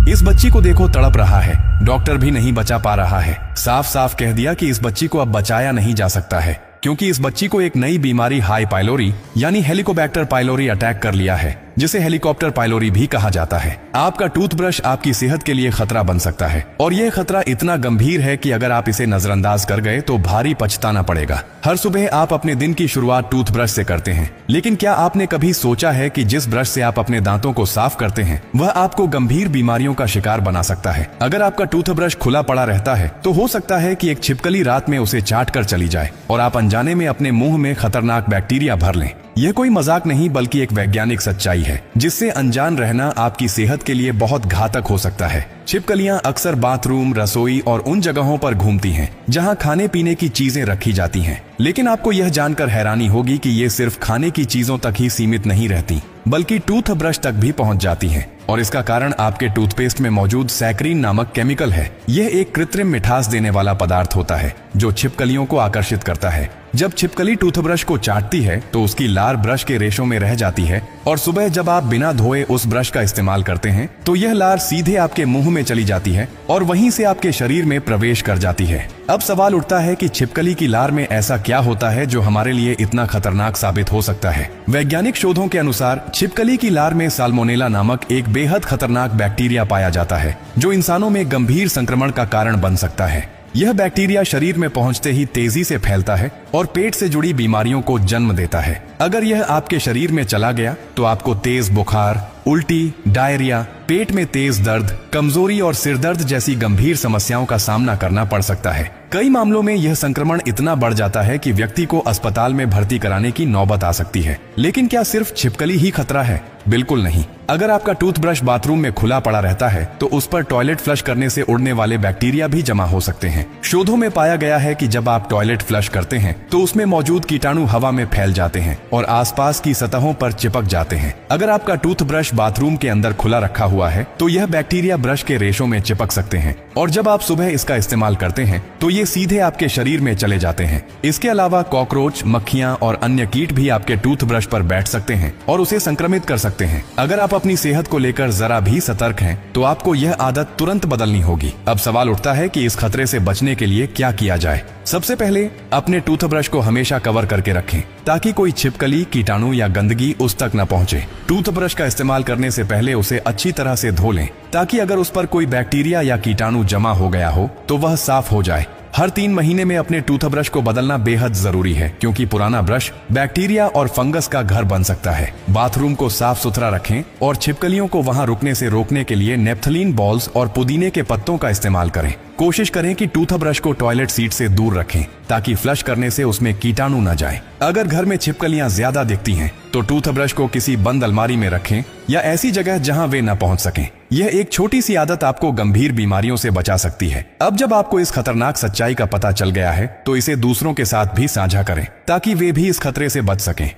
इस बच्ची को देखो तड़प रहा है, डॉक्टर भी नहीं बचा पा रहा है। साफ साफ कह दिया कि इस बच्ची को अब बचाया नहीं जा सकता है, क्योंकि इस बच्ची को एक नई बीमारी हाई पाइलोरी यानी हेलिकोबैक्टर पाइलोरी अटैक कर लिया है, जिसे हेलीकॉप्टर पाइलोरी भी कहा जाता है। आपका टूथब्रश आपकी सेहत के लिए खतरा बन सकता है, और यह खतरा इतना गंभीर है कि अगर आप इसे नजरअंदाज कर गए तो भारी पछताना पड़ेगा। हर सुबह आप अपने दिन की शुरुआत टूथब्रश से करते हैं, लेकिन क्या आपने कभी सोचा है कि जिस ब्रश से आप अपने दांतों को साफ करते हैं वह आपको गंभीर बीमारियों का शिकार बना सकता है। अगर आपका टूथब्रश खुला पड़ा रहता है तो हो सकता है कि एक छिपकली रात में उसे चाट कर चली जाए और आप अनजाने में अपने मुंह में खतरनाक बैक्टीरिया भर लें। यह कोई मजाक नहीं बल्कि एक वैज्ञानिक सच्चाई है, जिससे अनजान रहना आपकी सेहत के लिए बहुत घातक हो सकता है। छिपकलियां अक्सर बाथरूम, रसोई और उन जगहों पर घूमती हैं जहां खाने पीने की चीजें रखी जाती हैं। लेकिन आपको यह जानकर हैरानी होगी कि ये सिर्फ खाने की चीजों तक ही सीमित नहीं रहती, बल्कि टूथब्रश तक भी पहुंच जाती हैं। और इसका कारण आपके टूथपेस्ट में मौजूद सैकरीन नामक केमिकल है। यह एक कृत्रिम मिठास देने वाला पदार्थ होता है जो छिपकलियों को आकर्षित करता है। जब छिपकली टूथब्रश को चाटती है तो उसकी लार ब्रश के रेशों में रह जाती है, और सुबह जब आप बिना धोए उस ब्रश का इस्तेमाल करते हैं तो यह लार सीधे आपके मुंह में चली जाती है और वहीं से आपके शरीर में प्रवेश कर जाती है। अब सवाल उठता है कि छिपकली की लार में ऐसा क्या होता है जो हमारे लिए इतना खतरनाक साबित हो सकता है। वैज्ञानिक शोधों के अनुसार छिपकली की लार में साल्मोनेला नामक एक बेहद खतरनाक बैक्टीरिया पाया जाता है, जो इंसानों में गंभीर संक्रमण का कारण बन सकता है। यह बैक्टीरिया शरीर में पहुंचते ही तेजी से फैलता है और पेट से जुड़ी बीमारियों को जन्म देता है। अगर यह आपके शरीर में चला गया तो आपको तेज बुखार, उल्टी, डायरिया, पेट में तेज दर्द, कमजोरी और सिरदर्द जैसी गंभीर समस्याओं का सामना करना पड़ सकता है। कई मामलों में यह संक्रमण इतना बढ़ जाता है कि व्यक्ति को अस्पताल में भर्ती कराने की नौबत आ सकती है। लेकिन क्या सिर्फ छिपकली ही खतरा है? बिल्कुल नहीं। अगर आपका टूथब्रश बाथरूम में खुला पड़ा रहता है तो उस पर टॉयलेट फ्लश करने से उड़ने वाले बैक्टीरिया भी जमा हो सकते हैं। शोधों में पाया गया है कि जब आप टॉयलेट फ्लश करते हैं तो उसमें मौजूद कीटाणु हवा में फैल जाते हैं और आसपास की सतहों पर चिपक जाते हैं। अगर आपका टूथब्रश बाथरूम के अंदर खुला रखा हुआ है तो यह बैक्टीरिया ब्रश के रेशों में चिपक सकते हैं, और जब आप सुबह इसका इस्तेमाल करते हैं तो ये सीधे आपके शरीर में चले जाते हैं। इसके अलावा कॉकरोच, मक्खियां और अन्य कीट भी आपके टूथब्रश पर बैठ सकते हैं और उसे संक्रमित कर सकते हैं। अगर आप अपनी सेहत को लेकर जरा भी सतर्क हैं तो आपको यह आदत तुरंत बदलनी होगी। अब सवाल उठता है कि इस खतरे से बचने के लिए क्या किया जाए। सबसे पहले अपने टूथब्रश को हमेशा कवर करके रखें ताकि कोई छिपकली, कीटाणु या गंदगी उस तक न पहुंचे। टूथब्रश का इस्तेमाल करने से पहले उसे अच्छी तरह से धो लें ताकि अगर उस पर कोई बैक्टीरिया या कीटाणु जमा हो गया हो तो वह साफ हो जाए। हर 3 महीने में अपने टूथब्रश को बदलना बेहद जरूरी है, क्योंकि पुराना ब्रश बैक्टीरिया और फंगस का घर बन सकता है। बाथरूम को साफ सुथरा रखें और छिपकलियों को वहां रुकने से रोकने के लिए नेप्थलीन बॉल्स और पुदीने के पत्तों का इस्तेमाल करें। कोशिश करें कि टूथब्रश को टॉयलेट सीट से दूर रखें ताकि फ्लश करने से उसमें कीटाणु न जाए। अगर घर में छिपकलियां ज्यादा दिखती हैं तो टूथब्रश को किसी बंद अलमारी में रखें या ऐसी जगह जहां वे न पहुंच सकें। यह एक छोटी सी आदत आपको गंभीर बीमारियों से बचा सकती है। अब जब आपको इस खतरनाक सच्चाई का पता चल गया है तो इसे दूसरों के साथ भी साझा करें ताकि वे भी इस खतरे से बच सकें।